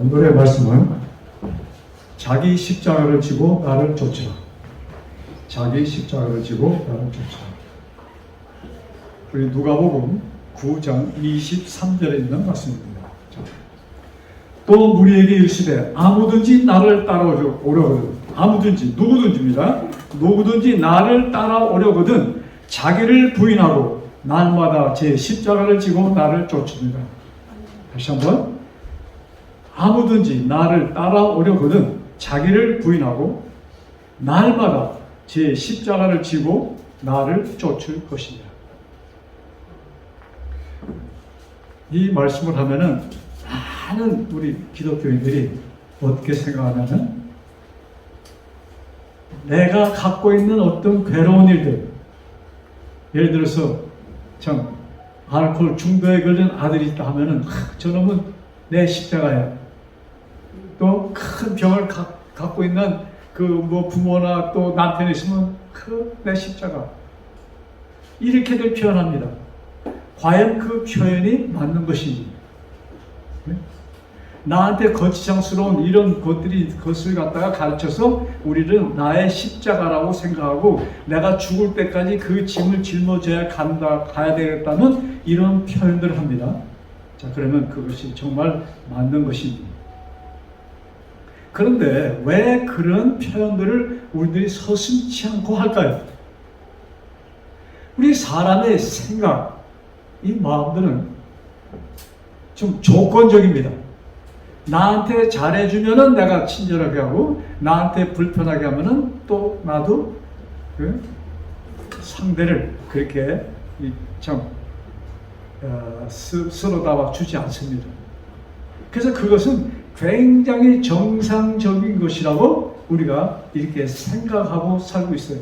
오늘의 말씀은 자기 십자가를 지고 나를 쫓으라. 자기 십자가를 지고 나를 쫓으라. 우리 누가복음 9장 23절에 있는 말씀입니다. 또 무리에게 이르시되 아무든지 나를 따라오려거든, 아무든지 누구든지입니다. 누구든지 나를 따라오려거든 자기를 부인하고 날마다 제 십자가를 지고 나를 쫓습니다. 다시 한번, 아무든지 나를 따라오려거든 자기를 부인하고 날마다 제 십자가를 지고 나를 쫓을 것이니라. 이 말씀을 하면은 많은 우리 기독교인들이 어떻게 생각하냐면, 내가 갖고 있는 어떤 괴로운 일들, 예를 들어서 참 알코올 중독에 걸린 아들이 있다 하면은 저놈은 내 십자가야. 또 큰 병을 갖고 있는 그 뭐 부모나 또 남편이 있으면 내 십자가. 이렇게들 표현합니다. 과연 그 표현이 맞는 것인지, 나한테 거치장스러운 이런 것을 갖다가 가르쳐서 우리는 나의 십자가라고 생각하고 내가 죽을 때까지 그 짐을 짊어져야 가야 되겠다는 이런 표현들을 합니다. 자, 그러면 그것이 정말 맞는 것인지. 그런데 왜 그런 표현들을 우리들이 서슴지 않고 할까요? 우리 사람의 생각, 이 마음들은 좀 조건적입니다. 나한테 잘해주면은 내가 친절하게 하고, 나한테 불편하게 하면은 또 나도 그 상대를 그렇게 서로다 주지 않습니다. 그래서 그것은 굉장히 정상적인 것이라고 우리가 이렇게 생각하고 살고 있어요.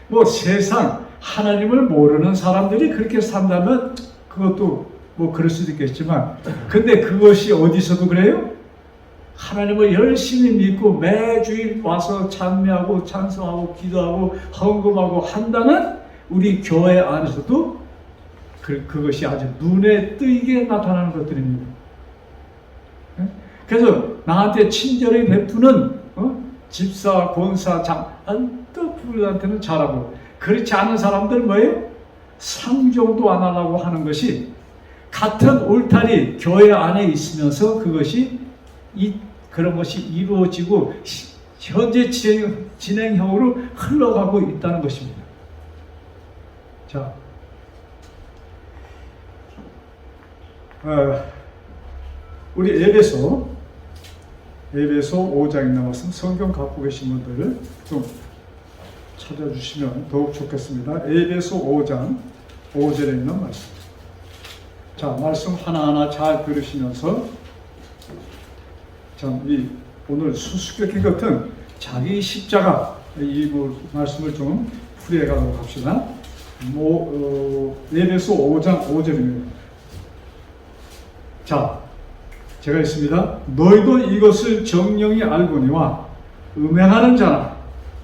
뭐 세상, 하나님을 모르는 사람들이 그렇게 산다면 그것도 뭐 그럴 수도 있겠지만, 근데 그것이 어디서도 그래요? 하나님을 열심히 믿고 매주일 와서 찬미하고 찬송하고 기도하고 헌금하고 한다는 우리 교회 안에서도 그것이 아주 눈에 띄게 나타나는 것들입니다. 그래서 나한테 친절히 베푸는 집사, 권사, 또 그들한테는 잘하고, 그렇지 않은 사람들 뭐예요? 상종도 안 하려고 하는 것이, 같은 울타리 교회 안에 있으면서 그런 것이 이루어지고 현재 진행형으로 흘러가고 있다는 것입니다. 자, 우리 에베소 5장에 나와서 성경 갖고 계신 분들을 좀 찾아주시면 더욱 좋겠습니다. 에베소 5장 5절에 있는 말씀. 자, 말씀 하나하나 잘 들으시면서 참 오늘 수수께끼 같은 자기 십자가 이 말씀을 좀 풀이해 가도록 합시다. 에베소 5장 5절입니다. 자, 제가 있습니다. 너희도 이것을 정령이 알거니와 음행하는 자나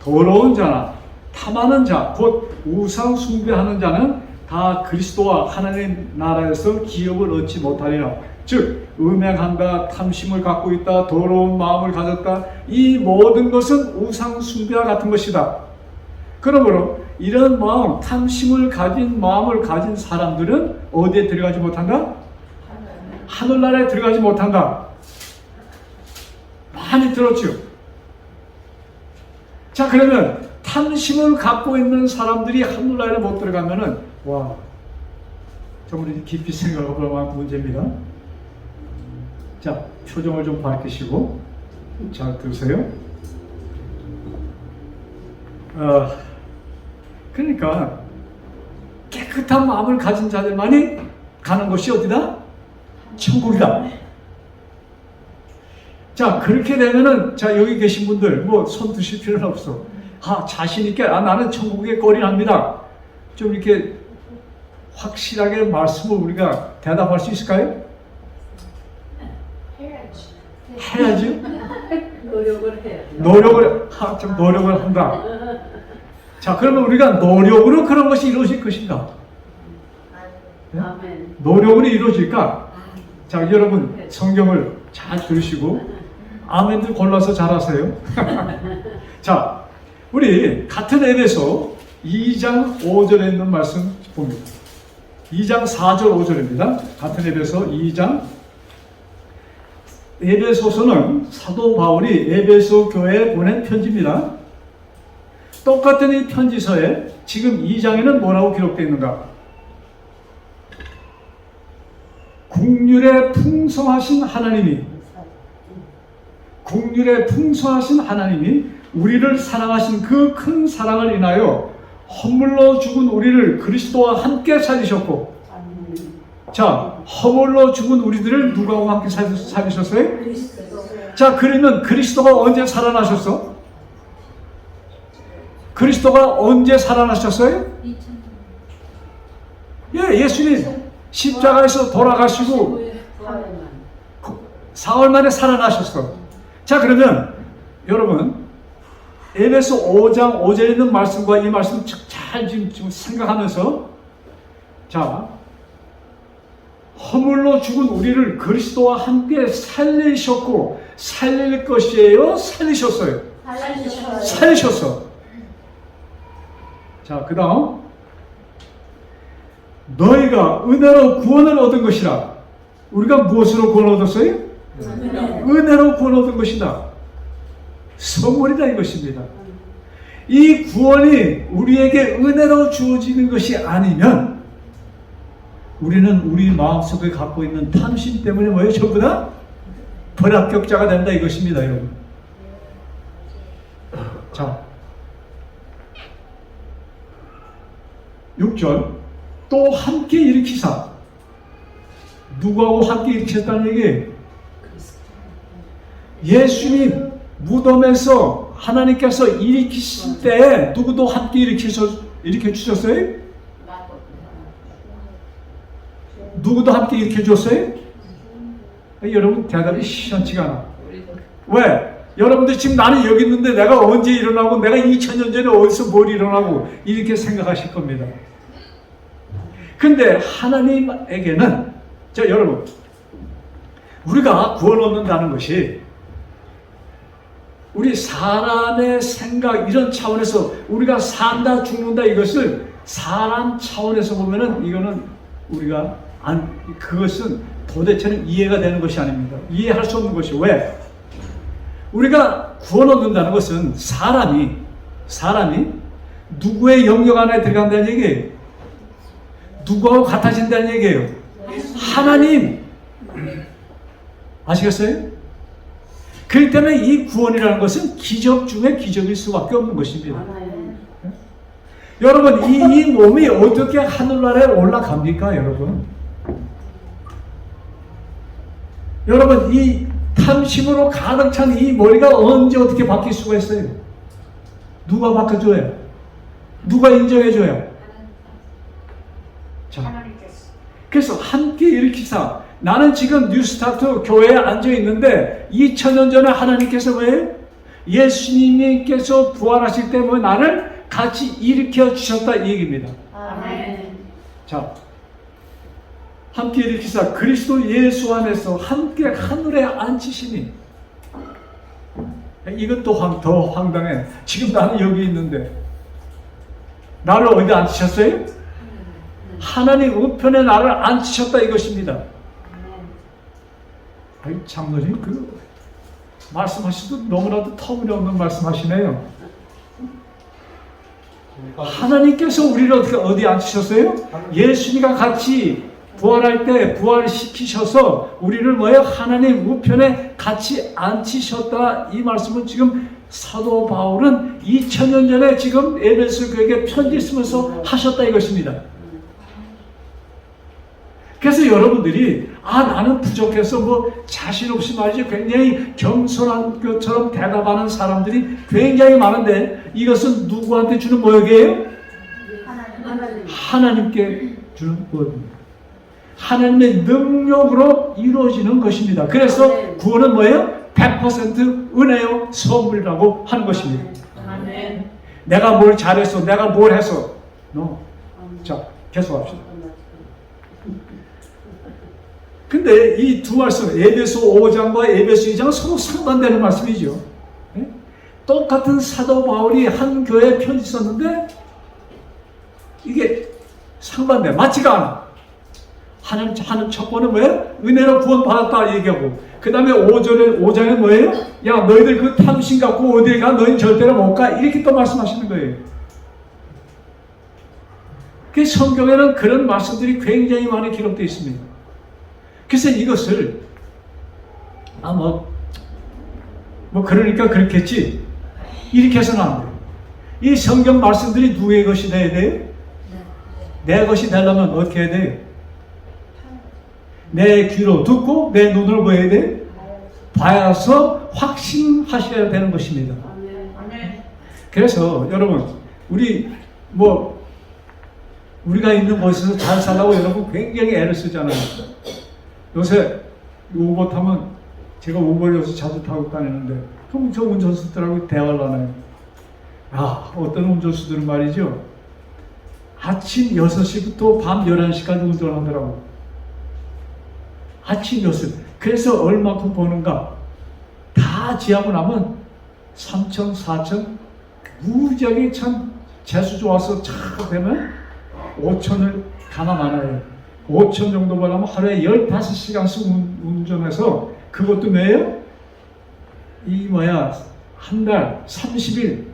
더러운 자나 탐하는 자, 곧 우상 숭배하는 자는 다 그리스도와 하나님 나라에서 기업을 얻지 못하리라. 즉 음행한다, 탐심을 갖고 있다, 더러운 마음을 가졌다, 이 모든 것은 우상 숭배와 같은 것이다. 그러므로 이런 마음, 탐심을 가진 마음을 가진 사람들은 어디에 들어가지 못한다? 하늘나라에 들어가지 못한다. 많이 들었죠? 자, 그러면 탐심을 갖고 있는 사람들이 하늘나라에 못 들어가면은, 와, 정말 깊이 생각해 볼 만한 문제입니다. 자, 표정을 좀 밝히시고 잘 들으세요. 그러니까 깨끗한 마음을 가진 자들만이 가는 곳이 어디다? 천국이다. 자, 그렇게 되면은, 자, 여기 계신 분들 뭐 손 드실 필요는 없어. 자신 있게 나는 천국에 거리합니다. 좀 이렇게 확실하게 말씀을 우리가 대답할 수 있을까요? 해야지. 노력을 해요. 노력을 한다. 자, 그러면 우리가 노력으로 그런 것이 이루어질 것인가? 아멘. 노력으로 이루어질까? 자, 여러분 성경을 잘 들으시고 아멘들 골라서 잘하세요. 자, 우리 같은 에베소 2장 5절에 있는 말씀 봅니다. 2장 4절 5절입니다. 같은 에베소 2장. 에베소서는 사도 바울이 에베소 교회에 보낸 편지입니다. 똑같은 이 편지서에 지금 2장에는 뭐라고 기록되어 있는가? 국률에 풍성하신 하나님이 우리를 사랑하신 그 큰 사랑을 인하여 허물로 죽은 우리를 그리스도와 함께 살리셨고, 자, 허물로 죽은 우리들을 누구하고 함께 살리셨어요? 자, 그러면 그리스도가 언제 살아나셨어? 그리스도가 언제 살아나셨어요? 예, 예수님 십자가에서 돌아가시고 사흘 만에 살아나셨어. 자, 그러면 여러분 에베소 5장 5절에 있는 말씀과 이 말씀 잘 지금 생각하면서, 자, 허물로 죽은 우리를 그리스도와 함께 살리셨고, 살릴 것이에요? 살리셨어요? 살리셨어. 자, 그 다음 너희가 은혜로 구원을 얻은 것이라. 우리가 무엇으로 구원 얻었어요? 은혜로 구원 얻은 것이다. 선물이다 이것입니다. 이 구원이 우리에게 은혜로 주어지는 것이 아니면 우리는 우리 마음속에 갖고 있는 탐심 때문에 뭐예요? 전부 다 불합격자가 된다 이것입니다, 여러분. 자, 6절 또 함께 일으키사. 누구하고 함께 일으키셨다는 얘기예요? 예수님 무덤에서 하나님께서 일으키실 때 누구도 함께 일으켜 주셨어요? 누구도 함께 일으켜 줬어요? 여러분 대답이 시원치가 않아. 왜? 여러분들 지금 나는 여기 있는데 내가 언제 일어나고 내가 2000년 전에 어디서 뭘 일어나고 이렇게 생각하실 겁니다. 근데 하나님에게는, 자, 여러분, 우리가 구원 얻는다는 것이 우리 사람의 생각 이런 차원에서 우리가 산다 죽는다 이것을 사람 차원에서 보면은 이거는 우리가 그것은 도대체는 이해가 되는 것이 아닙니다. 이해할 수 없는 것이. 왜? 우리가 구원 얻는다는 것은 사람이 누구의 영역 안에 들어간다는 얘기예요. 누구하고 같아진다는 얘기예요. 하나님. 아시겠어요? 그렇기 때문에 이 구원이라는 것은 기적 중에 기적일 수밖에 없는 것입니다. 여러분, 이 몸이 어떻게 하늘나라에 올라갑니까, 여러분? 여러분, 이 탐심으로 가득 찬 이 머리가 언제 어떻게 바뀔 수가 있어요? 누가 바꿔줘요? 누가 인정해줘요? 자, 그래서 함께 일으키사. 나는 지금 뉴스타트 교회에 앉아 있는데 2000년 전에 하나님께서 뭐예요? 예수님께서 부활하실 때 뭐 나를 같이 일으켜 주셨다 이 얘기입니다. 아멘. 자, 함께 일으키사 그리스도 예수 안에서 함께 하늘에 앉히시니. 이건 또 더 황당해. 지금 나는 여기 있는데 나를 어디 앉히셨어요? 하나님 우편에 나를 앉히셨다 이것입니다. 아이, 장로님 그 말씀하시도 너무나도 터무니없는 말씀하시네요. 하나님께서 우리를 어디 앉히셨어요? 예수님과 같이 부활할 때 부활시키셔서 우리를 뭐예요? 하나님 우편에 같이 앉히셨다. 이 말씀은 지금 사도 바울은 2000년 전에 지금 에베소 교회에 편지 쓰면서 하셨다 이것입니다. 그래서 여러분들이 나는 부족해서 뭐 자신 없이 말이죠. 굉장히 겸손한 것처럼 대답하는 사람들이 굉장히 많은데 이것은 누구한테 주는 모욕이에요? 하나님께 주는 모욕입니다. 하나님의 능력으로 이루어지는 것입니다. 그래서 구원은 뭐예요? 100% 은혜요 선물이라고 하는 것입니다. 내가 뭘 잘했어, 내가 뭘 했어. No. 자, 계속합시다. 근데 이 두 말씀, 에베소 5장과 에베소 2장은 서로 상반되는 말씀이죠. 예? 똑같은 사도 바울이 한 교회에 편지 썼는데 이게 상반돼. 맞지가 않아. 하는 첫 번은 뭐예요? 은혜로 구원받았다 얘기하고, 그 다음에 5장에 뭐예요? 야, 너희들 그 탐심 갖고 어딜 가? 너희는 절대로 못 가. 이렇게 또 말씀하시는 거예요. 그 성경에는 그런 말씀들이 굉장히 많이 기록되어 있습니다. 그래서 이것을 그러니까 그렇겠지 이렇게 해서는 안 돼요. 이 성경 말씀들이 누구의 것이 돼야 돼요? 내 것이 되려면 어떻게 해야 돼요? 내 귀로 듣고 내 눈으로 뭐 해야 돼요? 봐서 확신하셔야 되는 것입니다. 그래서 여러분 우리가 있는 곳에서 잘 살라고 여러분 굉장히 애를 쓰잖아요. 요새 우버 타면 제가 우버를 요새 자주 타고 다니는데 그럼 저 운전수들하고 대화를 하나요? 어떤 운전수들은 말이죠. 아침 6시부터 밤 11시까지 운전하더라고. 아침 6시. 그래서 얼마큼 버는가? 다 지하고 나면 3천, 4천 무지하게 참 재수 좋아서 차 되면 5천을 가나 많아요. 5천 정도 벌려면 하루에 15시간씩 운전해서 그것도 매일 한 달 30일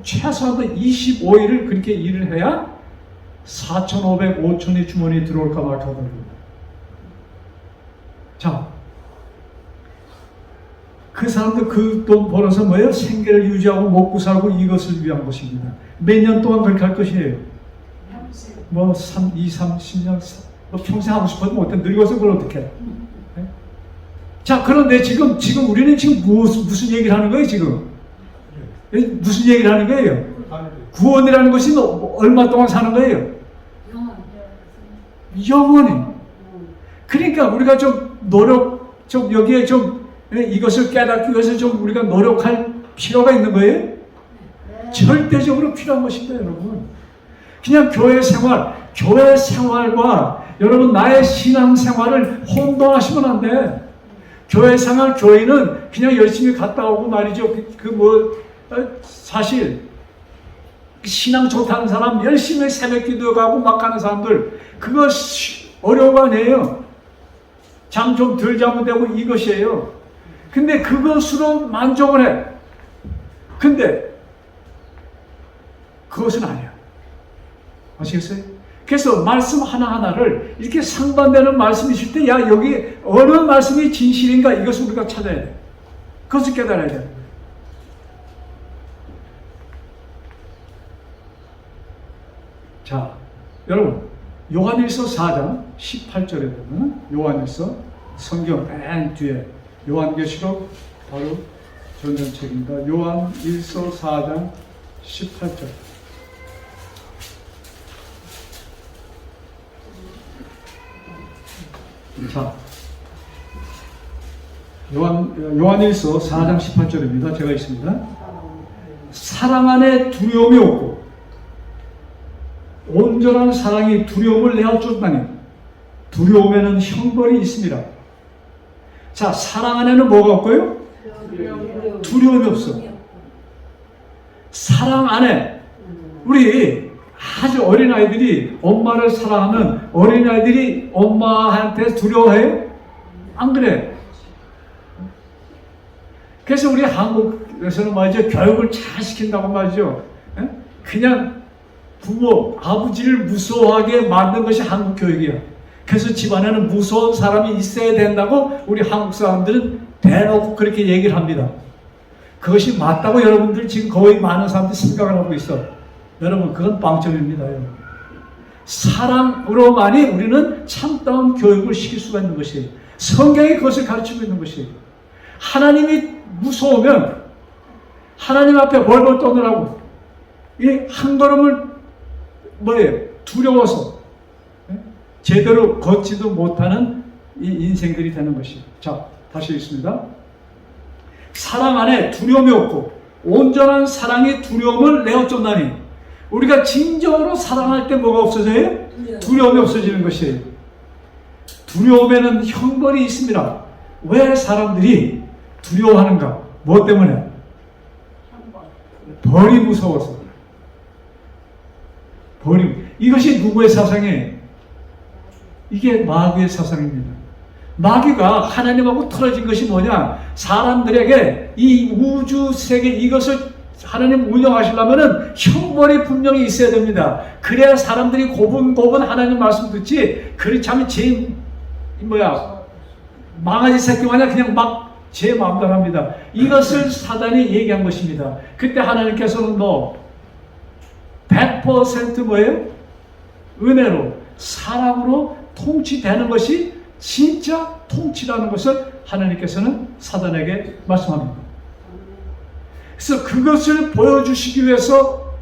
최소한도 25일을 그렇게 일을 해야 4,500, 5천이 주머니에 들어올까 말까 하더라고요. 자, 그 사람들 그 돈 벌어서 뭐예요? 생계를 유지하고 먹고 살고 이것을 위한 것입니다. 몇 년 동안 그렇게 할 것이에요? 10년, 평생 하고 싶어도 못해. 늙어서 그걸 어떻게 해? 네? 자, 그런데 지금 우리는 지금 무슨 얘기를 하는 거예요, 지금? 무슨 얘기를 하는 거예요? 구원이라는 것이 얼마 동안 사는 거예요? 영원히. 그러니까 우리가 여기에 이것을 깨닫기 위해서 우리가 노력할 필요가 있는 거예요? 절대적으로 필요한 것입니다, 여러분. 그냥 교회 생활과 여러분 나의 신앙 생활을 혼동하시면 안 돼. 교회 생활, 교회는 그냥 열심히 갔다 오고 말이죠. 사실 신앙 좋다는 사람, 열심히 새벽 기도 가고 막 가는 사람들, 그거 어려운 거 아니에요. 잠 좀 덜 자면 되고 이것이에요. 근데 그것으로 만족을 해. 근데 그것은 아니야. 아시겠어요? 그래서 말씀 하나하나를 이렇게 상반되는 말씀이 있을 때, 여기 어느 말씀이 진실인가, 이것을 우리가 찾아야 돼. 그것을 깨달아야 돼. 자, 여러분, 요한일서 4장 18절에 보면, 요한일서 성경 맨 뒤에 요한계시록 바로 전전책입니다. 요한일서 4장 18절. 자, 요한일서 4장 18절입니다. 제가 있습니다. 사랑 안에 두려움이 없고 온전한 사랑이 두려움을 내어쫓다니 두려움에는 형벌이 있습니다. 자, 사랑 안에는 뭐가 없고요? 두려움이 없어. 사랑 안에 우리 아주 어린아이들이 엄마를 사랑하면 어린아이들이 엄마한테 두려워해요? 안 그래? 그래서 우리 한국에서는 말이죠, 교육을 잘 시킨다고 말이죠. 그냥 부모, 아버지를 무서워하게 만든 것이 한국 교육이야. 그래서 집안에는 무서운 사람이 있어야 된다고 우리 한국 사람들은 대놓고 그렇게 얘기를 합니다. 그것이 맞다고 여러분들 지금 거의 많은 사람들이 생각을 하고 있어. 여러분, 그건 빵점입니다. 사랑으로만이 우리는 참다운 교육을 시킬 수가 있는 것이에요. 성경이 그것을 가르치고 있는 것이에요. 하나님이 무서우면 하나님 앞에 벌벌 떠느라고 이 한 걸음을 두려워서 제대로 걷지도 못하는 이 인생들이 되는 것이에요. 자, 다시 읽습니다. 사랑 안에 두려움이 없고 온전한 사랑이 두려움을 내어쫓나니, 우리가 진정으로 사랑할 때 뭐가 없어져요? 두려움이 없어지는 것이에요. 두려움에는 형벌이 있습니다. 왜 사람들이 두려워하는가? 뭐 때문에? 벌이 무서워서. 벌이. 이것이 누구의 사상이에요? 이게 마귀의 사상입니다. 마귀가 하나님하고 틀어진 것이 뭐냐? 사람들에게 이 우주 세계 이것을 하나님 운영하시려면은 형벌이 분명히 있어야 됩니다. 그래야 사람들이 고분고분 하나님 말씀 듣지. 그렇지 않으면 망아지 새끼 마냥 그냥 막 제 마음대로 합니다. 이것을 사단이 얘기한 것입니다. 그때 하나님께서는 100% 뭐예요? 은혜로, 사랑으로 통치되는 것이 진짜 통치라는 것을 하나님께서는 사단에게 말씀합니다. 그래서 그것을 보여주시기 위해서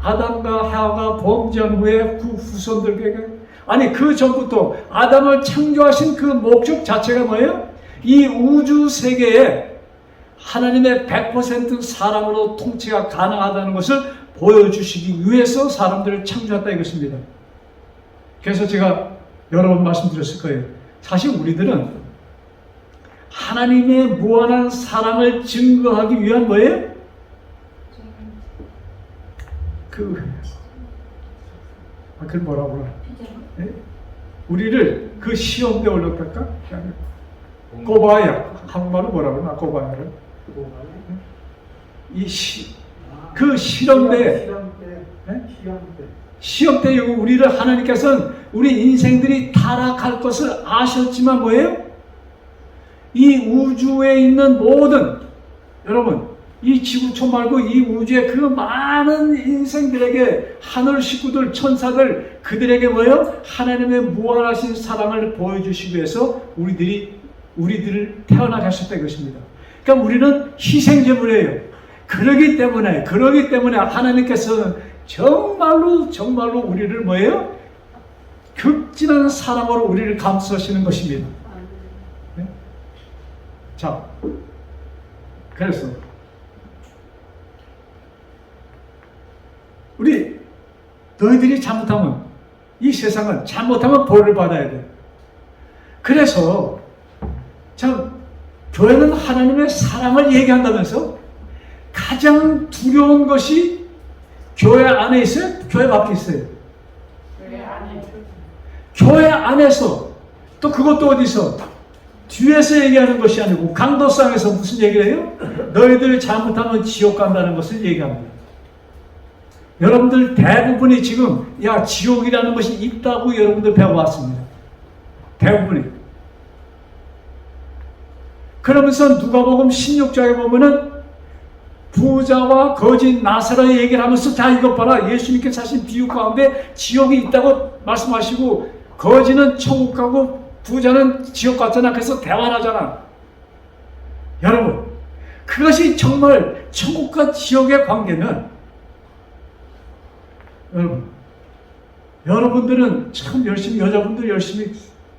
아담과 하와가 범죄한 후에 그 후손들에게, 아니 그 전부터 아담을 창조하신 그 목적 자체가 뭐예요? 이 우주 세계에 하나님의 100% 사랑으로 통치가 가능하다는 것을 보여주시기 위해서 사람들을 창조했다 이것입니다. 그래서 제가 여러 번 말씀드렸을 거예요. 사실 우리들은 하나님의 무한한 사랑을 증거하기 위한 뭐예요? 그걸 뭐라고 그래? 네? 우리를 그 시험대에 올렸달까? 꼬바야. 한국말로 뭐라고 그러나? 꼬바야를. 그 실험대. 시험대 우리를 하나님께서는 우리 인생들이 타락할 것을 아셨지만 뭐예요? 이 우주에 있는 모든, 여러분, 이 지구촌 말고 이 우주의 그 많은 인생들에게 하늘 식구들, 천사들, 그들에게 뭐예요? 하나님의 무한하신 사랑을 보여주시기 위해서 우리들을 태어나게 하셨다 이것입니다. 그러니까 우리는 희생제물이에요. 그러기 때문에 하나님께서는 정말로 우리를 뭐예요? 극진한 사랑으로 우리를 감싸시는 것입니다. 네? 자, 그래서 너희들이 잘못하면, 이 세상은 잘못하면 벌을 받아야 돼. 그래서 참 교회는 하나님의 사랑을 얘기한다면서 가장 두려운 것이 교회 안에 있어요? 교회 밖에 있어요? 교회 안에서. 또 그것도 어디서? 뒤에서 얘기하는 것이 아니고 강도상에서 무슨 얘기를 해요? 너희들 잘못하면 지옥 간다는 것을 얘기합니다. 여러분들 대부분이 지금 지옥이라는 것이 있다고 여러분들 배워왔습니다. 대부분이. 그러면서 누가복음 16장에 보면은 부자와 거짓 나사로의 얘기를 하면서 자 이것 봐라, 예수님께서 하신 비유 가운데 지옥이 있다고 말씀하시고 거짓은 천국 가고 부자는 지옥 갔잖아. 그래서 대화하잖아. 여러분, 그것이 정말 천국과 지옥의 관계는, 여러분들은 참 열심히, 여자분들 열심히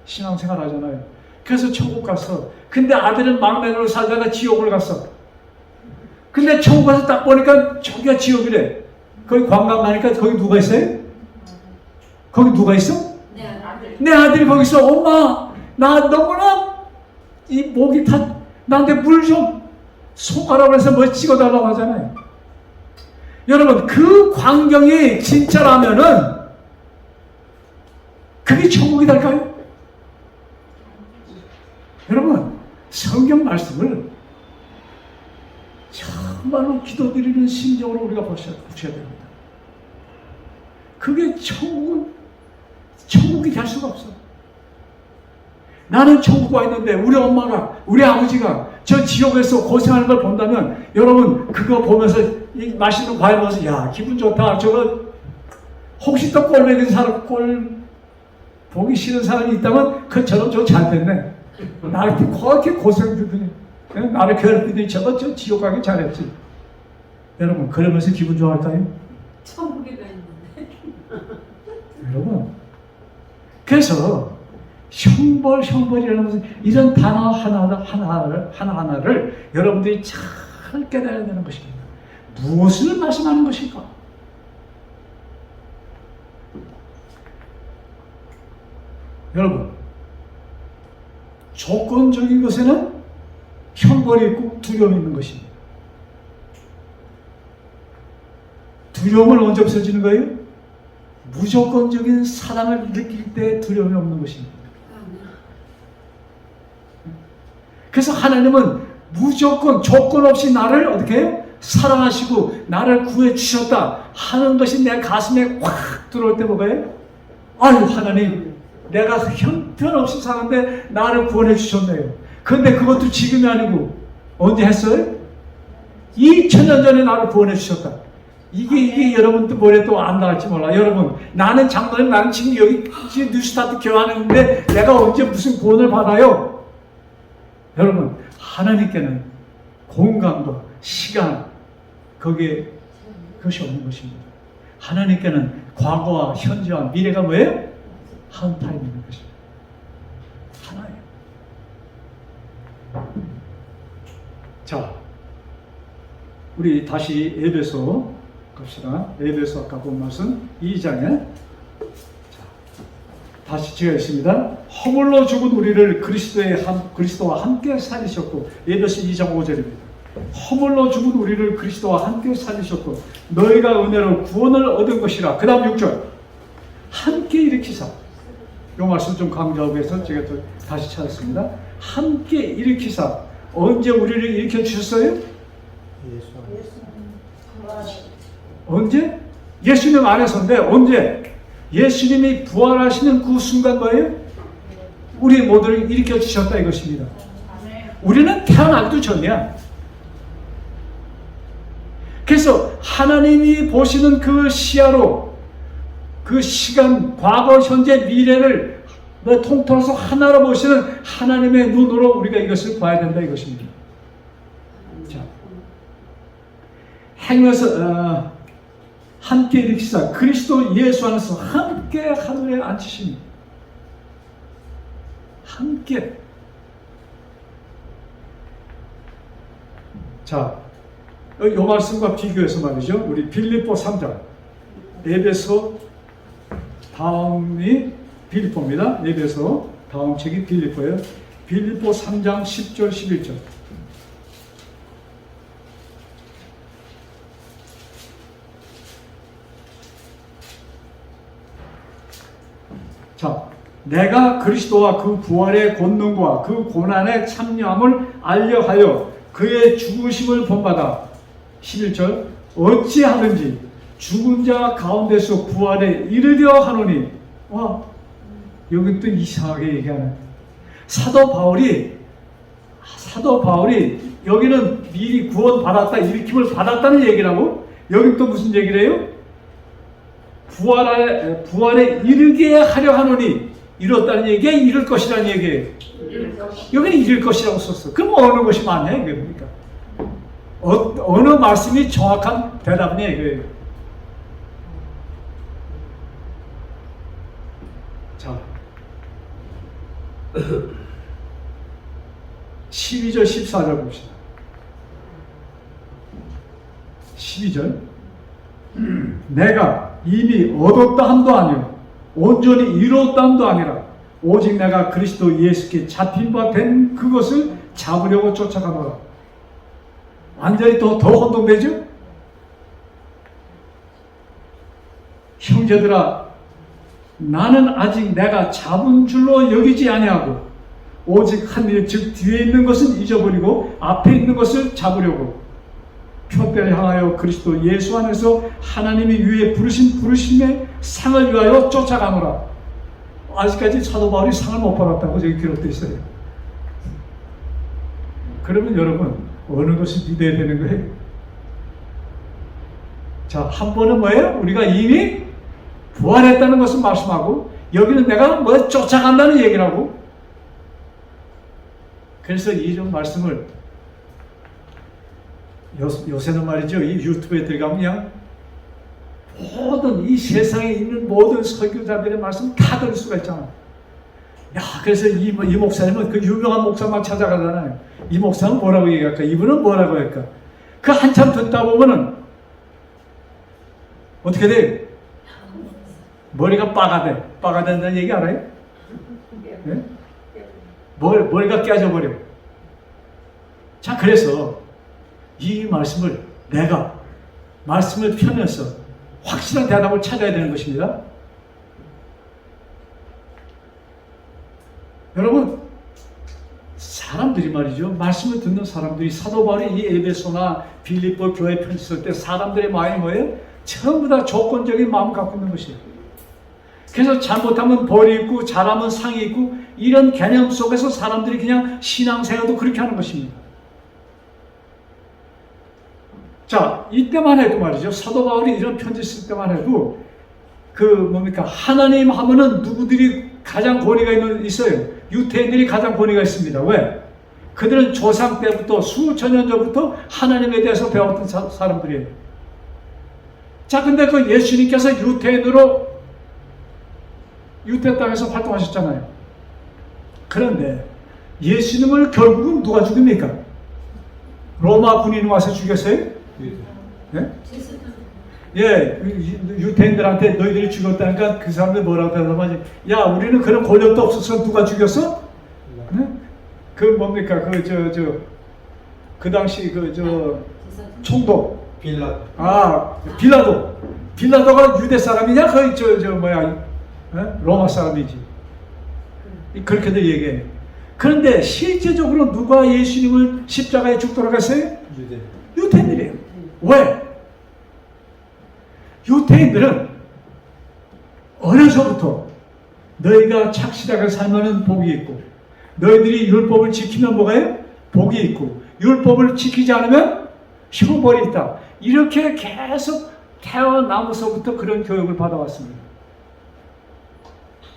신앙생활 하잖아요. 그래서 천국 갔어. 근데 아들은 막내로 살다가 지옥을 갔어. 근데 천국 가서 딱 보니까 저기가 지옥이래. 거기 관광 가니까 거기 누가 있어요? 거기 누가 있어? 내 아들이 거기 있어. 엄마, 나 너무나 이 목이 타, 나한테 물 좀 쏘가라고 해서 뭐 찍어달라고 하잖아요. 여러분, 그 광경이 진짜라면은 그게 천국이랄까요? 여러분, 성경 말씀을 정말로 기도드리는 심정으로 우리가 보셔야 됩니다. 그게 천국이 될 수가 없어. 나는 천국 와 있는데 우리 엄마가, 우리 아버지가 저 지옥에서 고생하는 걸 본다면 여러분 그거 보면서 이 맛있는 과일 먹어서 야 기분 좋다. 저거 혹시 또 꼴 먹은 사람, 꼴 보기 싫은 사람이 있다면 그처럼 저 잘 됐네. 나한테 그렇게 고생되더니 나를 괴롭히더니 저거 저 지옥 가기 잘했지. 여러분 그러면서 기분 좋아할까요? 천국에 가 있는데. 여러분, 그래서 형벌이라는 것은 이런 단어 하나하나를 여러분들이 잘 깨달아야 되는 것입니다. 무엇을 말씀하는 것일까? 여러분, 조건적인 것에는 형벌이 있고 두려움이 있는 것입니다. 두려움은 언제 없어지는 거예요? 무조건적인 사랑을 느낄 때 두려움이 없는 것입니다. 그래서 하나님은 무조건 조건 없이 나를 어떻게 해요? 사랑하시고 나를 구해 주셨다 하는 것이 내 가슴에 확 들어올 때 뭐가요? 아유, 하나님, 내가 형편없이 사는데 나를 구원해 주셨네요. 그런데 그것도 지금이 아니고 언제 했어요? 2000년 전에 나를 구원해 주셨다. 이게 여러분도 뭐래 또 안 나갈지 몰라. 여러분, 나는 장로님, 나는 지금 여기 뉴스타트 교환했는데 내가 언제 무슨 구원을 받아요? 여러분, 하나님께는 공간과 시간, 거기에 그것이 없는 것입니다. 하나님께는 과거와 현재와 미래가 뭐예요? 한 타임이 있는 것입니다. 하나예요. 자, 우리 다시 에베소 갑시다. 에베소 아까 본 말씀 2장에 다시 제가 있습니다. 허물로 죽은 우리를 그리스도와 함께 살리셨고, 에베소 2장 5절입니다. 허물로 죽은 우리를 그리스도와 함께 살리셨고 너희가 은혜로 구원을 얻은 것이라. 그 다음 6절 함께 일으키사. 이 말씀 좀 강조하고 해서 제가 또 다시 찾았습니다. 함께 일으키사. 언제 우리를 일으켜 주셨어요? 언제? 예수님 안에서인데 언제? 예수님이 부활하시는 그 순간 뭐예요? 우리 모두를 일으켜 주셨다 이것입니다. 우리는 태어나기도 전이야. 그래서 하나님이 보시는 그 시야로 그 시간, 과거, 현재, 미래를 통틀어서 하나로 보시는 하나님의 눈으로 우리가 이것을 봐야 된다 이것입니다. 자, 행여서 함께 일으키사 그리스도 예수 안에서 함께 하늘에 앉히시니. 함께. 자, 이 말씀과 비교해서 말이죠. 우리 빌립보 3장. 에베소 다음이 빌립보입니다. 에베소 다음 책이 빌립보예요. 빌립보 3장 10절 11절. 자, 내가 그리스도와 그 부활의 권능과 그 고난의 참여함을 알려하여 그의 죽으심을 본받아. 11절 어찌하든지 죽은 자 가운데서 부활에 이르려 하노니. 와, 여기 또 이상하게 얘기하네. 사도 바울이 여기는 미리 구원 받았다, 일으킴을 받았다는 얘기라고. 여기 또 무슨 얘기를 해요? 부활에 이르게 하려 하노니. 이뤘다는 얘기야, 이룰 것이라는 얘기예요. 여기는 이룰 것이라고 썼어. 그럼 어느 것이 맞냐 이게 뭡니까? 어느 말씀이 정확한 대답이냐 이거예요. 자, 12절 14절 봅시다. 12절 내가 이미 얻었다 함도 아니요 온전히 이루었다 함도 아니라 오직 내가 그리스도 예수께 잡힌 바 된 그것을 잡으려고 쫓아가노라. 완전히 더 혼동되죠? 형제들아, 나는 아직 내가 잡은 줄로 여기지 아니하고 오직 한 일, 즉 뒤에 있는 것은 잊어버리고 앞에 있는 것을 잡으려고 표대를 향하여 그리스도 예수 안에서 하나님이 위에 부르신 부르심의 상을 위하여 쫓아가노라. 아직까지 사도 바울이 상을 못 받았다고 저기 기록되어 있어요. 그러면 여러분 어느 것을 믿어야 되는 거예요? 자, 한 번은 뭐예요? 우리가 이미 부활했다는 것을 말씀하고 여기는 내가 뭐 쫓아간다는 얘기라고. 그래서 이런 말씀을 요새는 말이죠, 이 유튜브에 들어가면 그냥 모든 이 세상에 있는 모든 설교자들의 말씀 다 들을 수가 있잖아. 야, 그래서 이 목사님은 그 유명한 목사만 찾아가잖아요. 이 목사는 뭐라고 얘기할까? 이분은 뭐라고 할까? 그 한참 듣다 보면은 어떻게 돼? 머리가 빠가 돼. 빠가 된다는 얘기 알아요? 예? 머리가 깨져버려. 자, 그래서 이 말씀을 내가 말씀을 펴면서 확실한 대답을 찾아야 되는 것입니다. 여러분, 사람들이 말이죠. 말씀을 듣는 사람들이 사도 바울이 이 에베소나 빌립보 교회 편지 쓸 때 사람들의 마음이 뭐예요? 전부 다 조건적인 마음을 갖고 있는 것이에요. 그래서 잘못하면 벌이 있고 잘하면 상이 있고 이런 개념 속에서 사람들이 그냥 신앙생활도 그렇게 하는 것입니다. 자, 이때만 해도 말이죠. 사도 바울이 이런 편지 쓸 때만 해도 하나님 하면은 누구들이 가장 권위가 있어요. 유태인들이 가장 권위가 있습니다. 왜? 그들은 조상 때부터 수천 년 전부터 하나님에 대해서 배웠던 사람들이에요. 자, 근데 그 예수님께서 유태인으로 유태 땅에서 활동하셨잖아요. 그런데 예수님을 결국은 누가 죽입니까? 로마 군인이 와서 죽였어요? 네? 예, 유태인들한테 너희들이 죽였다니까 그 사람들 뭐라고 대답하지? 야, 우리는 그런 권력도 없어서 누가 죽였어? 네? 그 뭡니까? 그 당시 총독. 빌라도가 유대 사람이냐? 거의 로마 사람이지. 그렇게들 얘기해. 그런데 실제적으로 누가 예수님을 십자가에 죽도록 했어요? 유태인들이에요. 왜? 유태인들은 어려서부터 너희가 착실하게 살면 복이 있고 너희들이 율법을 지키면 뭐가요? 복이 있고 율법을 지키지 않으면 형벌이 있다. 이렇게 계속 태어나면서부터 그런 교육을 받아왔습니다.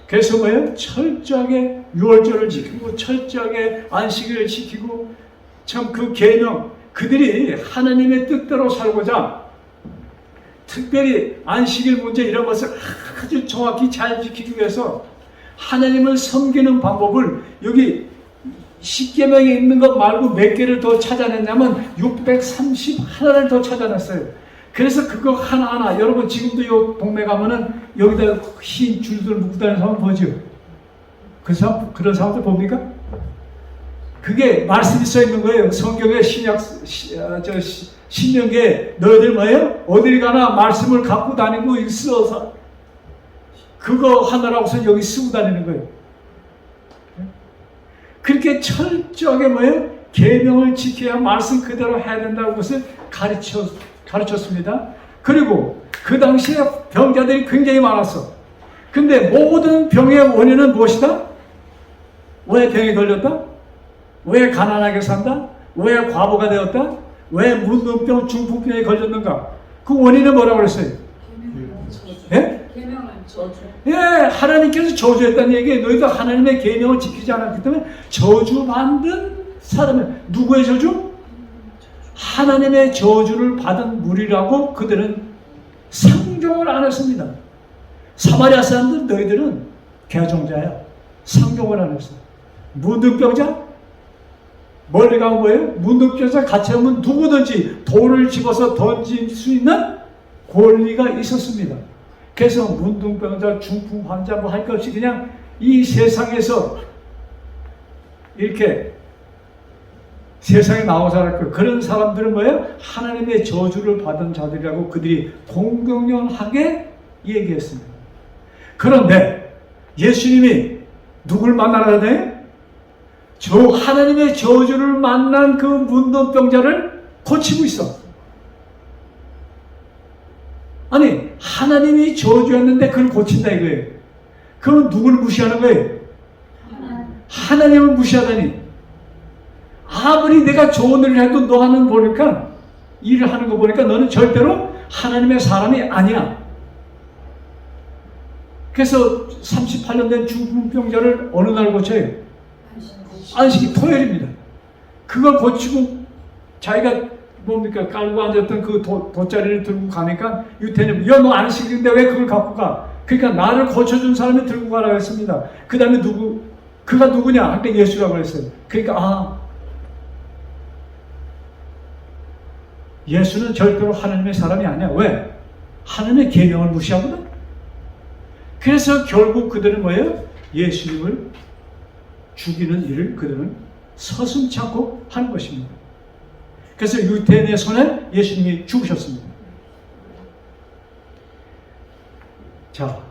그래서 뭐예요? 철저하게 유월절을 지키고 철저하게 안식일을 지키고 참 그 계명 그들이 하나님의 뜻대로 살고자 특별히 안식일 문제 이런 것을 아주 정확히 잘 지키기 위해서 하나님을 섬기는 방법을 여기 10계명에 있는 것 말고 몇 개를 더 찾아냈냐면 631를 더 찾아냈어요. 그래서 그거 하나하나 여러분 지금도 이 동네 가면은 여기다 흰 줄들 묶고 다니는 사람 보죠? 그런 사람들 봅니까? 그게 말씀이 써 있는 거예요. 성경의 신명기에 너희들 뭐예요? 어딜 가나 말씀을 갖고 다니고 써서 그거 하느라고서 여기 쓰고 다니는 거예요. 그렇게 철저하게 뭐예요? 계명을 지켜야 말씀 그대로 해야 된다는 것을 가르쳤습니다. 그리고 그 당시에 병자들이 굉장히 많았어. 근데 모든 병의 원인은 무엇이다? 왜 병에 걸렸다? 왜 가난하게 산다? 왜 과부가 되었다? 왜 문둥병, 중풍병에 걸렸는가? 그 원인은 뭐라고 그랬어요? 예? 예, 하나님께서 저주했다는 얘기예요. 너희가 하나님의 계명을 지키지 않았기 때문에 저주받는 사람은 누구의 저주? 하나님의 저주를 받은 무리라고 그들은 상종을 안 했습니다. 사마리아 사람들 너희들은 개종자야. 상종을 안 했어요. 문둥병자? 멀리 가면 뭐예요? 문둥병자 같이 하면 누구든지 돌을 집어서 던질 수 있는 권리가 있었습니다. 그래서 문둥병자, 중풍 환자 뭐 할 것 없이 그냥 이 세상에서 이렇게 세상에 나와 자랄 그런 사람들은 뭐예요? 하나님의 저주를 받은 자들이라고 그들이 동경련하게 얘기했습니다. 그런데 예수님이 누굴 만나러 다녀요? 저 하나님의 저주를 만난 그 문둥병자를 고치고 있어. 아니 하나님이 저주했는데 그걸 고친다 이거예요. 그럼 누굴 무시하는 거예요? 하나님을 무시하다니. 아무리 내가 좋은 일을 해도 너 하는 보니까 일을 하는 거 보니까 너는 절대로 하나님의 사람이 아니야. 그래서 38년 된 중풍병자를 어느 날 고쳐요? 안식이 토요일입니다. 그걸 고치고 자기가 뭡니까 깔고 앉았던 그 돗자리를 들고 가니까 유태인이 야 너 안식인데 왜 그걸 갖고 가? 그러니까 나를 고쳐준 사람이 들고 가라고 했습니다. 그 다음에 그가 누구냐? 그러니까 예수라고 했어요. 그러니까 예수는 절대로 하나님의 사람이 아니야. 왜? 하나님의 계명을 무시하거든. 그래서 결국 그들은 뭐예요? 예수님을 죽이는 일을 그들은 서슴지 않고 하는 것입니다. 그래서 유대인의 손에 예수님이 죽으셨습니다. 자,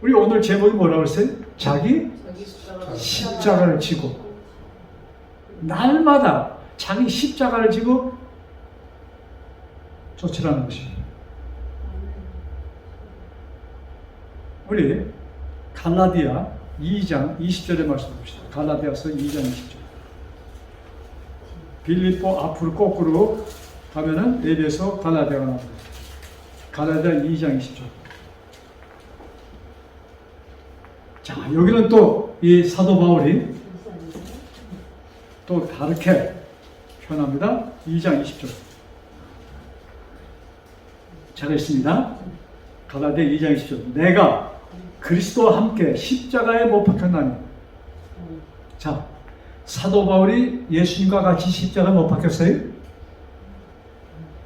우리 오늘 제목이 뭐라고 했어요? 자기 십자가를 지고 날마다 자기 십자가를 지고 쫓으라는 것입니다. 우리 갈라디아 2장 20절의 말씀 봅시다. 갈라디아서 2장 20절. 빌립보 앞으로 거꾸로 가면은 에베소 갈라디아가 나옵니다. 갈라디아 2장 20절. 자, 여기는 또 이 사도 바울이 또 다르게 표현합니다. 2장 20절. 잘 읽습니다. 갈라디아 2장 20절. 내가 그리스도와 함께 십자가에 못 박혔나니. 자, 사도 바울이 예수님과 같이 십자가에 못 박혔어요?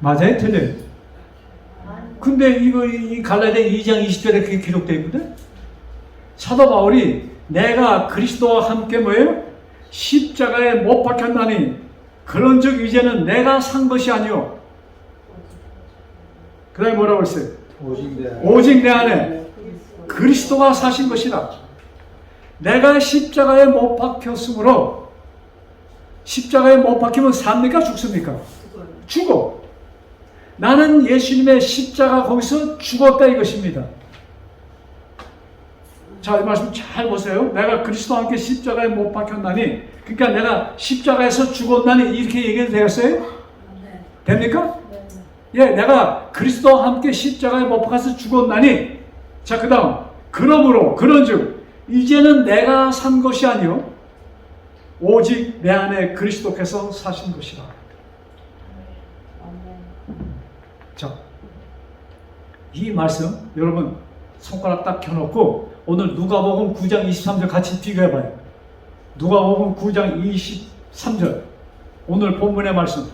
맞아요? 틀려요? 근데 이 갈라디아 2장 20절에 그게 기록되어 있거든? 사도 바울이 내가 그리스도와 함께 뭐예요? 십자가에 못 박혔나니 그런즉 이제는 내가 산 것이 아니요. 그 다음에 뭐라고 했어요? 오직 내 안에 그리스도가 사신 것이라. 내가 십자가에 못 박혔으므로 십자가에 못 박히면 삽니까? 죽습니까? 죽어. 나는 예수님의 십자가 거기서 죽었다 이것입니다. 자, 이 말씀 잘 보세요. 내가 그리스도와 함께 십자가에 못 박혔나니, 그러니까 내가 십자가에서 죽었나니 이렇게 얘기해도 되겠어요? 네. 됩니까? 네. 예, 내가 그리스도와 함께 십자가에 못 박혀서 죽었나니. 자, 그 다음 그러므로 그런즉 이제는 내가 산 것이 아니요 오직 내 안에 그리스도께서 사신 것이라. 자, 이 말씀 여러분 손가락 딱 켜놓고 오늘 누가복음 9장 23절 같이 비교해봐요. 누가복음 9장 23절 오늘 본문의 말씀.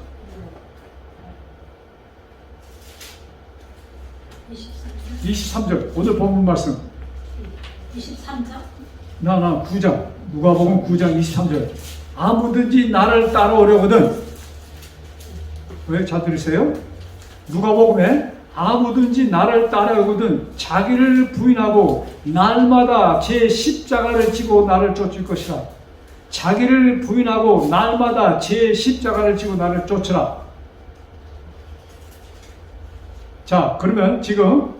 23절 오늘 본문 말씀. 23절? 나 9장 누가복음 9장 23절. 아무든지 나를 따라오려거든. 왜? 잘 들으세요? 누가복음에 아무든지 나를 따라오거든 자기를 부인하고 날마다 제 십자가를 지고 나를 쫓을 것이라. 자기를 부인하고 날마다 제 십자가를 지고 나를 쫓으라. 자, 그러면 지금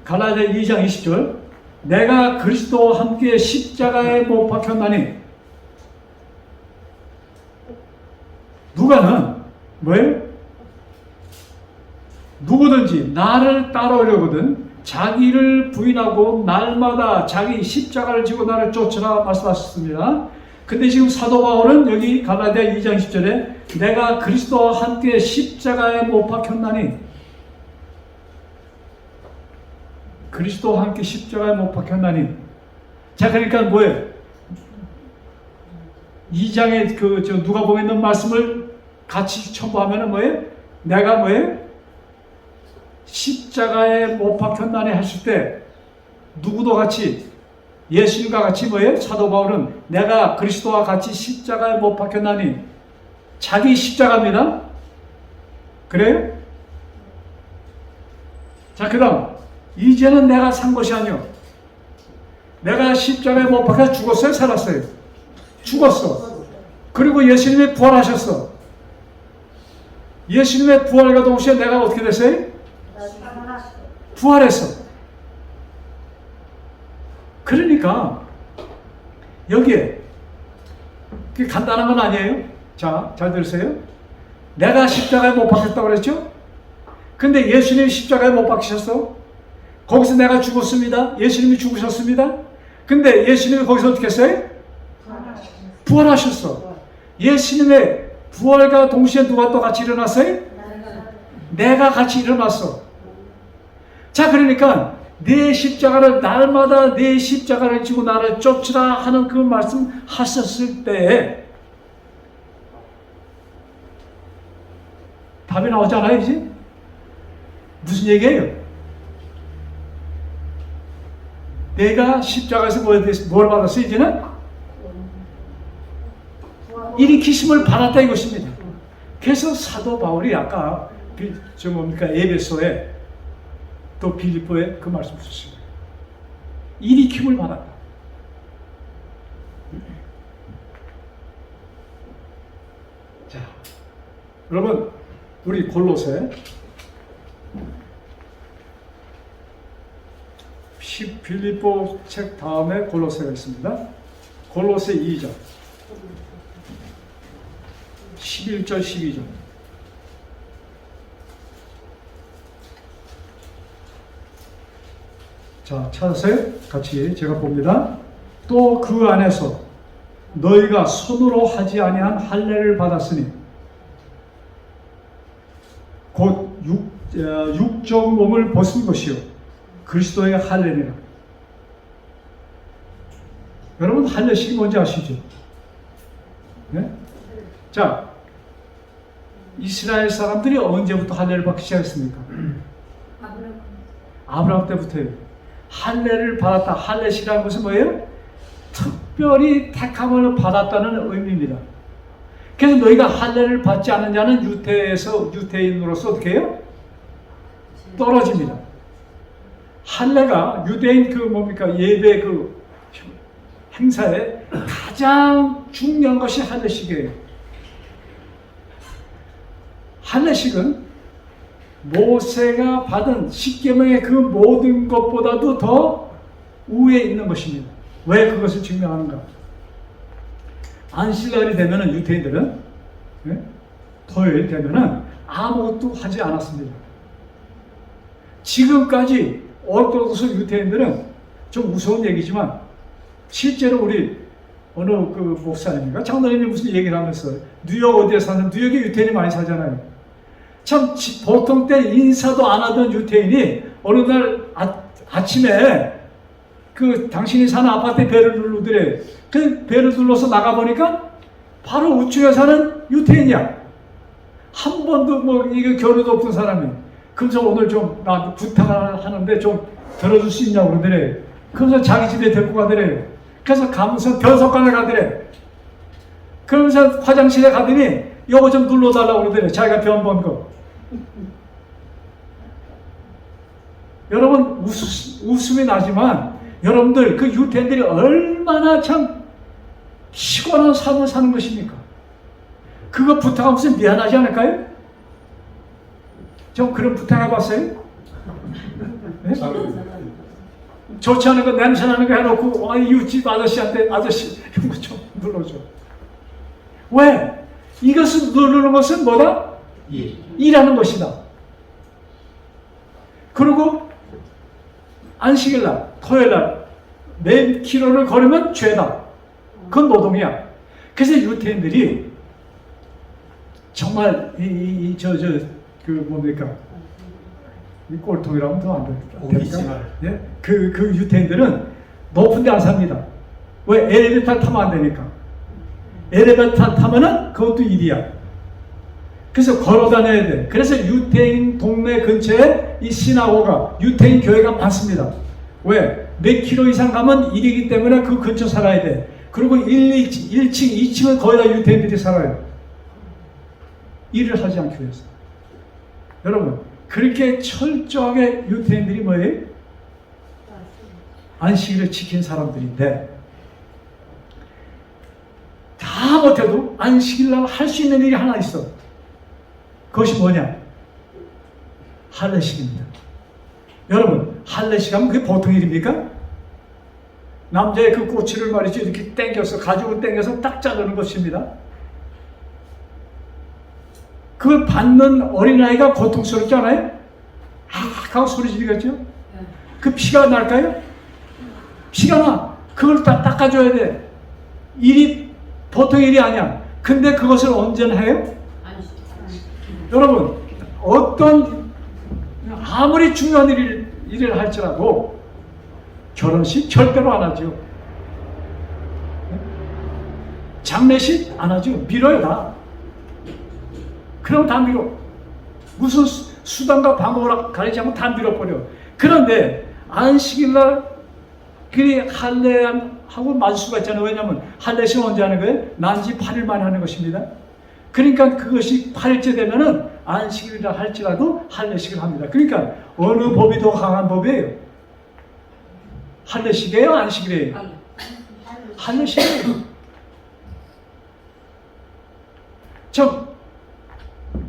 갈라디아 2장 20절 내가 그리스도와 함께 십자가에 못 박혔나니. 누가는 뭐예요? 누구든지 나를 따라오려거든 자기를 부인하고 날마다 자기 십자가를 지고 나를 쫓으라 말씀하셨습니다. 근데 지금 사도 바울은 여기 갈라디아 2장 10절에 내가 그리스도와 함께 십자가에 못 박혔나니. 그리스도와 함께 십자가에 못 박혔나니. 자, 그러니까 뭐예요? 2장에 누가복음에 있는 말씀을 같이 첨부하면 뭐예요? 내가 뭐예요? 십자가에 못 박혔나니 했을 때 누구도 같이 예수님과 같이 뭐예요? 사도 바울은 내가 그리스도와 같이 십자가에 못 박혔나니 자기 십자가입니다. 그래요? 자, 그 다음 이제는 내가 산 것이 아니요 내가 십자가에 못 박혀 죽었어요? 살았어요? 죽었어. 그리고 예수님이 부활하셨어. 예수님의 부활과 동시에 내가 어떻게 됐어요? 부활했어. 그러니까 여기에 그게 간단한 건 아니에요. 자, 잘 들으세요. 내가 십자가에 못 박혔다고 그랬죠? 근데 예수님이 십자가에 못 박히셨어. 거기서 내가 죽었습니다. 예수님이 죽으셨습니다. 근데 예수님이 거기서 어떻게 했어요? 부활하셨어. 예수님의 부활과 동시에 누가 또 같이 일어났어요? 내가 같이 일어났어. 자, 그러니까 내 십자가를 날마다 내 십자가를 지고 나를 쫓으라 하는 그 말씀 하셨을 때 답이 나오잖아요. 이제 무슨 얘기예요? 내가 십자가에서 뭘 받았어 이제는? 일으키심을 받았다 이것입니다. 그래서 사도 바울이 아까 에베소에 또 빌립보에 그 말씀 주셨습니다. 일으킴을 받았다. 자, 여러분 우리 골로새 빌립보 책 다음에 골로새가 있습니다. 골로새 2장 11절 12절. 자, 찾으세요. 같이 제가 봅니다. 또 그 안에서 너희가 손으로 하지 아니한 할례를 받았으니 곧 육적 몸을 벗은 것이요 그리스도의 할례니라. 여러분 할례식이 뭔지 아시죠? 네? 자, 이스라엘 사람들이 언제부터 할례를 받기 시작했습니까? 아브라함 때부터요. 할례를 받았다. 할례식이라는 것은 뭐예요? 특별히 택함을 받았다는 의미입니다. 그래서 너희가 할례를 받지 않은 자는 유대인으로서 어떻게 해요? 떨어집니다. 할례가 유대인 예배 행사에 가장 중요한 것이 할례식이에요. 할례식은 모세가 받은 십계명의 그 모든 것보다도 더 우위에 있는 것입니다. 왜 그것을 증명하는가? 안식일이 되면은 유대인들은 토요일 되면은 아무것도 하지 않았습니다. 지금까지 오르토독스 유대인들은 좀 무서운 얘기지만 실제로 우리 어느 목사님인가 장로님이 무슨 얘기를 하면서 뉴욕 어디에 사는 뉴욕에 유대인이 많이 살잖아요. 참 보통 때 인사도 안 하던 유대인이 어느 날 아침에 당신이 사는 아파트에 배를 누르더래. 그 배를 눌러서 나가보니까 바로 우측에 사는 유태인이야. 한 번도 이거 결혼도 없던 사람이. 그래서 오늘 좀 나 부탁을 하는데 좀 들어줄 수 있냐고 그러더래. 그래서 자기 집에 데리고 가더래. 그래서 가면서 변속관에 가더래. 그러면서 화장실에 가더니 요거 좀 눌러달라고 그러더래. 자기가 변 본 거. 여러분 웃음이 나지만 여러분들 그 유태인들이 얼마나 참 피곤한 삶을 사는 것입니까? 그거 부탁하면서 미안하지 않을까요? 좀 그런 부탁해봤어요? 네? 좋지 않은 거 냄새 나는 거 해놓고 이웃집 아저씨한테 아저씨 이거 좀 눌러줘. 왜? 이것을 누르는 것은 뭐다? 일하는 것이다. 그리고 안식일날, 토요일날 몇 킬로를 걸으면 죄다. 그건 노동이야. 그래서 유태인들이 정말 뭡니까? 이 꼴통이라면 더 안 됩니까? 예? 그 유태인들은 높은 데 안 삽니다. 왜? 엘리베이터 타면 안 되니까. 엘리베이터 타면은 그것도 일이야. 그래서 걸어 다녀야 돼. 그래서 유태인 동네 근처에 이 시나고가, 유태인 교회가 많습니다. 왜? 몇 킬로 이상 가면 일이기 때문에 그 근처 살아야 돼. 그리고 1층, 2층은 거의 다 유태인들이 살아요. 일을 하지 않기 위해서. 여러분, 그렇게 철저하게 유태인들이 뭐예요? 안식일을 지킨 사람들인데 다 못해도 안식일날 할 수 있는 일이 하나 있어. 그것이 뭐냐? 할례식입니다. 여러분, 할례식 하면 그게 보통 일입니까? 남자의 그 꼬치를 말이죠. 이렇게 당겨서, 가죽을 당겨서 딱 자르는 것입니다. 그걸 받는 어린아이가 고통스럽지 않아요? 하고 소리 지르겠죠? 그 피가 날까요? 피가 나. 그걸 다 닦아줘야 돼. 일이 보통 일이 아니야. 근데 그것을 언제나 해요? 여러분, 아무리 중요한 일을 할지라도 결혼식 절대로 안 하죠. 장례식 안 하죠. 밀어요, 다. 그럼 다 밀어. 무슨 수단과 방법을 가리지 않고 다 밀어버려. 그런데 안식일날 그리 할례하고 맞을 수가 있잖아요. 왜냐하면 할례식은 언제 하는 거예요? 난지 8일 만에 하는 것입니다. 그러니까 그것이 8일째 되면은 안식일이라 할지라도 할례식을 합니다. 그러니까 어느 법이 더 강한 법이에요? 할례식이에요? 안식일이에요? 할례식이에요.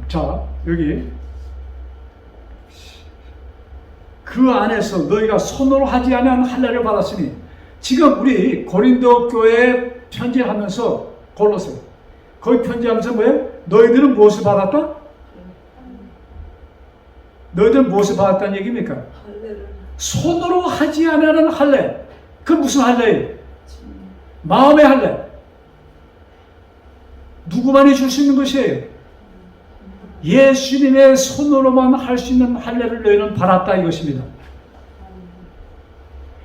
자, 여기 그 안에서 너희가 손으로 하지 않은 할례를 받았으니, 지금 우리 고린도 교회에 편지하면서 골로새 거기 편지하면서 뭐예요? 너희들은 무엇을 받았다? 너희들은 무엇을 받았다는 얘기입니까? 손으로 하지 않은 할례. 그 무슨 할례예요? 마음의 할례. 누구만이 줄 수 있는 것이에요? 예수님의 손으로만 할 수 있는 할례를 너희는 받았다 이것입니다.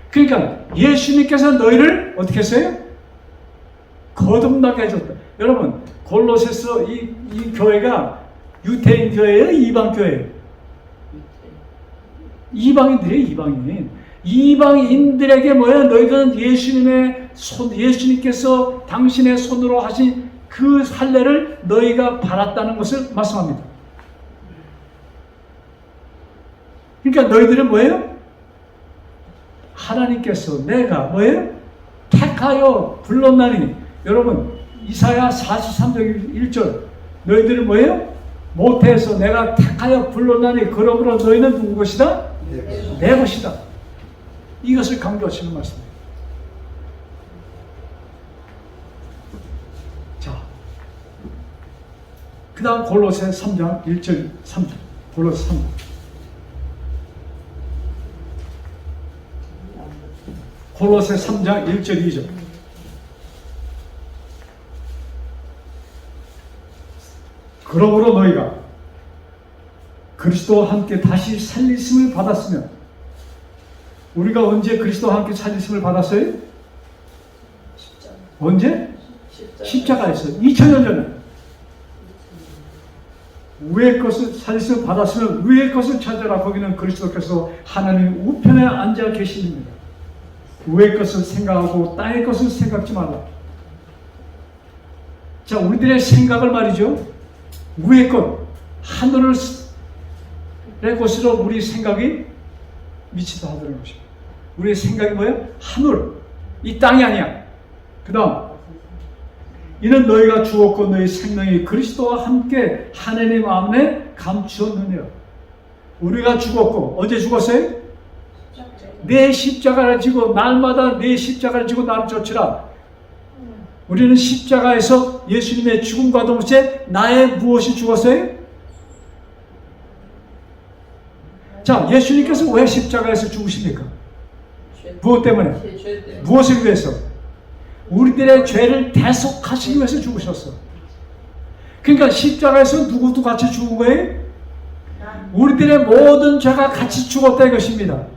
그러니까 예수님께서 너희를 어떻게 했어요? 거듭나게 해줬다. 여러분, 골로새서 이 교회가 유대인 교회예요? 이방 교회예요? 이방인들이에요. 이방인. 이방인들에게 뭐야? 너희들은 예수님께서 당신의 손으로 하신 그 할례를 너희가 받았다는 것을 말씀합니다. 그러니까 너희들은 뭐예요? 하나님께서 내가 뭐예요? 택하여 불렀나니. 여러분, 이사야 43장 1절 너희들은 뭐예요? 모태에서 내가 택하여 불렀나니 그러므로 너희는 누구 것이다? 내 것이다. 이것을 강조하시는 말씀입니다. 자, 그 다음 골로새 3장 1절 3절 골로새 3장. 골로새 3장 1절 2절. 그러므로 너희가 그리스도와 함께 다시 살리심을 받았으면, 우리가 언제 그리스도와 함께 살리심을 받았어요? 언제? 십자가에서 2000년 전에. 위의 것을 살리심을 받았으면 위의 것을 찾아라. 거기는 그리스도께서 하나님 우편에 앉아 계십니다. 위의 것을 생각하고 땅의 것을 생각지 말라. 자, 우리들의 생각을 말이죠, 위의 것, 하늘의 곳으로 우리 생각이 미치다 하더라는 것입니다. 우리의 생각이 뭐예요? 하늘, 이 땅이 아니야. 그 다음, 이는 너희가 죽었고 너희 생명이 그리스도와 함께 하나님 안에 감추었느니라. 우리가 죽었고, 언제 죽었어요? 내 십자가를 지고, 날마다 내 십자가를 지고 나를 쫓으라. 우리는 십자가에서 예수님의 죽음과 동시에 나의 무엇이 죽었어요? 자, 예수님께서 왜 십자가에서 죽으십니까? 무엇 때문에? 무엇을 위해서? 우리들의 죄를 대속하시기 위해서 죽으셨어. 그러니까 십자가에서 누구도 같이 죽은 거예요? 우리들의 모든 죄가 같이 죽었다 이것입니다.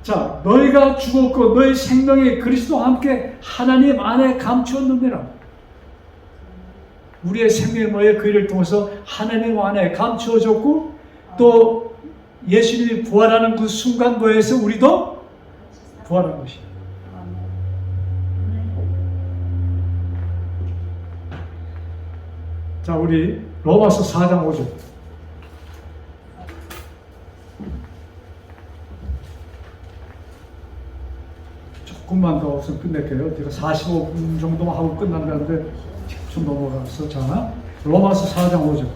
자, 너희가 죽었고 너희 생명이 그리스도와 함께 하나님 안에 감추었느니라. 우리의 생명이 뭐예요? 그 일을 통해서 하나님 안에 감추어졌고, 또 예수님이 부활하는 그 순간 뭐에서 우리도 부활한 것이에요. 자, 우리 로마서 4장 5절. 조금만 더 없으면 끝낼게요. 제가 45분 정도만 하고 끝난다는데 좀 넘어가서. 자, 로마서 4장 5절.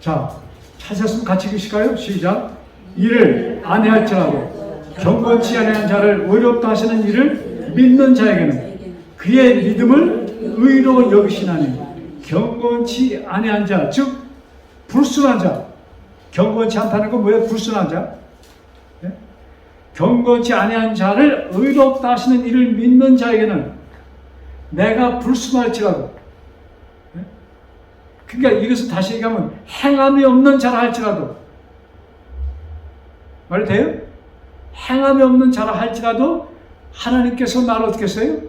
자, 찾았으면 같이 읽으실까요? 시작. 이를 아니할지라도 경건치 아니한 자를 의롭다 하시는 이를 믿는 자에게는 그의 믿음을 의로 여기시나니, 경건치 아니한 자, 즉 불순한 자. 경건치 않다는 건 뭐예요? 불순한 자. 네? 경건치 아니한 자를 의롭다 하시는 이를 믿는 자에게는 내가 불순할지라도, 네? 그러니까 이것을 다시 얘기하면 행함이 없는 자라 할지라도, 말이 돼요? 행함이 없는 자라 할지라도 하나님께서 나를 어떻게 했어요?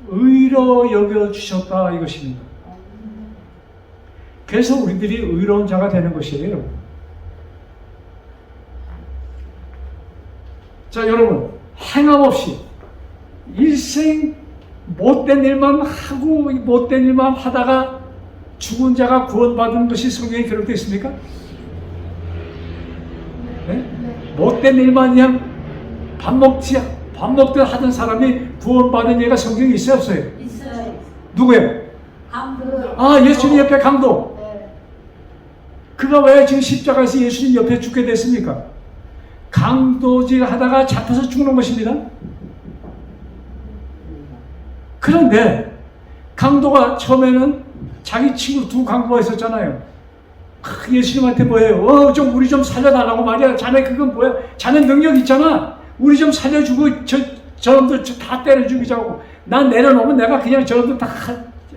의로 여겨주셨다 이것입니다. 그래서 우리들이 의로운 자가 되는 것이에요. 자, 여러분, 행함 없이 일생 못된 일만 하고 못된 일만 하다가 죽은 자가 구원받은 것이 성경에 기록되어 있습니까? 네? 못된 일만 그냥 밥 먹듯 하던 사람이 구원받은 예가 성경에 있어요, 없어요? 있어요. 누구예요? 강도. 아, 예수님 옆에 강도. 그가 왜 지금 십자가에서 예수님 옆에 죽게 됐습니까? 강도질 하다가 잡혀서 죽는 것입니다. 그런데 강도가 처음에는 자기 친구 두 강도가 있었잖아요. 예수님한테 뭐예요? 좀 우리 좀 살려달라고 말이야. 자네 그건 뭐야? 자네 능력 있잖아. 우리 좀 살려주고 저놈들 다 때려 죽이자고. 난 내려놓으면 내가 그냥 저놈들 다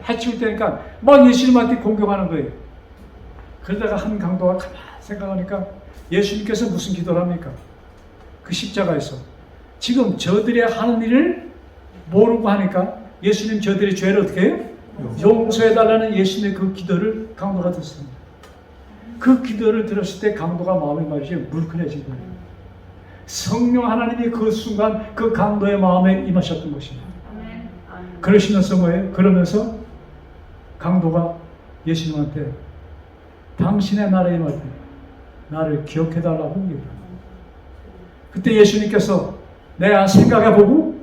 해치울 테니까 막 예수님한테 공격하는 거예요. 그러다가 한 강도가 가만히 생각하니까 예수님께서 무슨 기도를 합니까? 그 십자가에서 지금 저들이 하는 일을 모르고 하니까 예수님 저들의 죄를 어떻게 해요? 용서해달라는 예수님의 그 기도를 강도가 듣습니다. 그 기도를 들었을 때 강도가 마음이 말이지 물큰해진 거예요. 성령 하나님이 그 순간 그 강도의 마음에 임하셨던 것입니다. 그러시면서 뭐예요? 그러면서 강도가 예수님한테 당신의 나라에 임할 때 나를 기억해달라고 얘기합니다. 그때 예수님께서 내가 생각해보고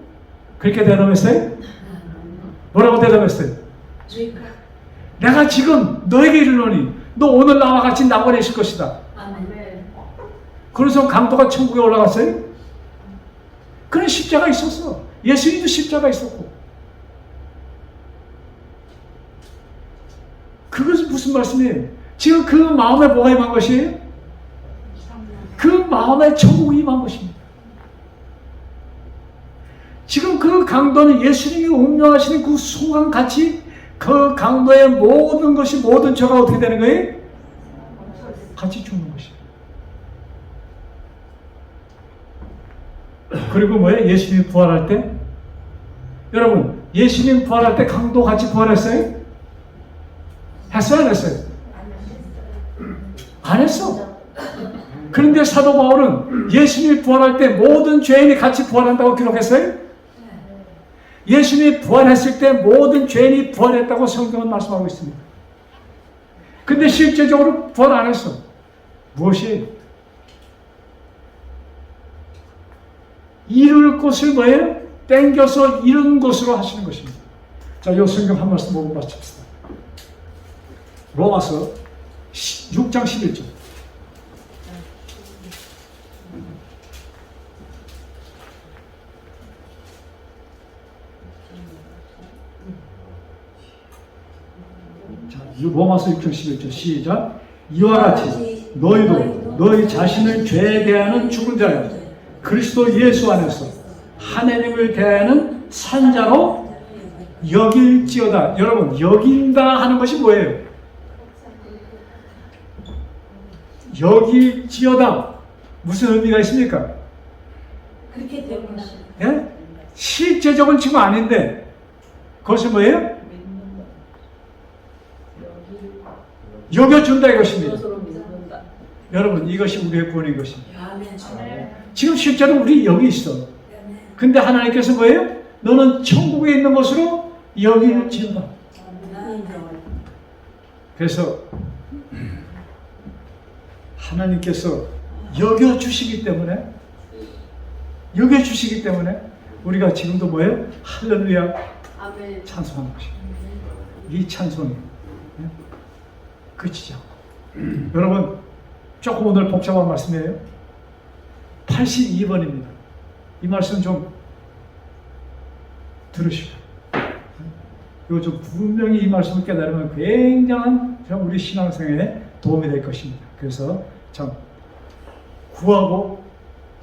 그렇게 대답했어요? 뭐라고 대답했어요? 내가 지금 너에게 이르노니 너 오늘 나와 같이 낙원에 있을 것이다. 그래서 강도가 천국에 올라갔어요? 그런 십자가 있었어. 예수님도 십자가 있었고. 그것은 무슨 말씀이에요? 지금 그 마음에 뭐가 임한 것이에요? 그 마음에 천국이 임한 것입니다. 지금 그 강도는 예수님이 운명하시는 그 순간 같이 그 강도의 모든 것이 모든 죄가 어떻게 되는 거예요? 같이 죽는 것이에요. 그리고 뭐예요? 예수님이 부활할 때 여러분 예수님 부활할 때 강도 같이 부활했어요? 했어요? 안 했어요? 안 했어. 그런데 사도 바울은 예수님이 부활할 때 모든 죄인이 같이 부활한다고 기록했어요? 예수님이 부활했을 때 모든 죄인이 부활했다고 성경은 말씀하고 있습니다. 근데 실제적으로 부활 안 했어. 무엇이? 이룰 것을 뭐예요? 땡겨서 이룬 것으로 하시는 것입니다. 자, 이 성경 한 말씀 보고 마칩시다. 로마서 6장 11절. 자, 로마서 6장 11절 시작. 이와 같이 너희도 너희 자신을 죄에 대하는 죽은 자여 그리스도 예수 안에서 하나님을 대하는 산자로 여길지어다. 여러분, 여긴다 하는 것이 뭐예요? 여길지어다. 무슨 의미가 있습니까? 그렇게 되는 것이. 예? 실제적은 지금 아닌데 그것이 뭐예요? 여겨준다 이것입니다. 여러분, 이것이 우리의 구원인 것입니다. 지금 실제로 우리 여기 있어. 근데 하나님께서 뭐예요? 너는 천국에 있는 것으로 여길지어다. 그래서 하나님께서 여겨주시기 때문에 우리가 지금도 뭐예요? 할렐루야 찬송하는 것입니다. 이 찬송이 그치지 않고 여러분 조금 오늘 복잡한 말씀이에요. 82번입니다. 이 말씀 좀 들으시고 이거 좀 분명히 이 말씀을 깨달으면 굉장한 우리 신앙생활에 도움이 될 것입니다. 그래서 참 구하고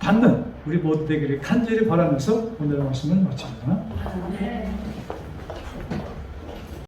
받는 우리 모두 되기를 간절히 바라면서 오늘의 말씀을 마칩니다.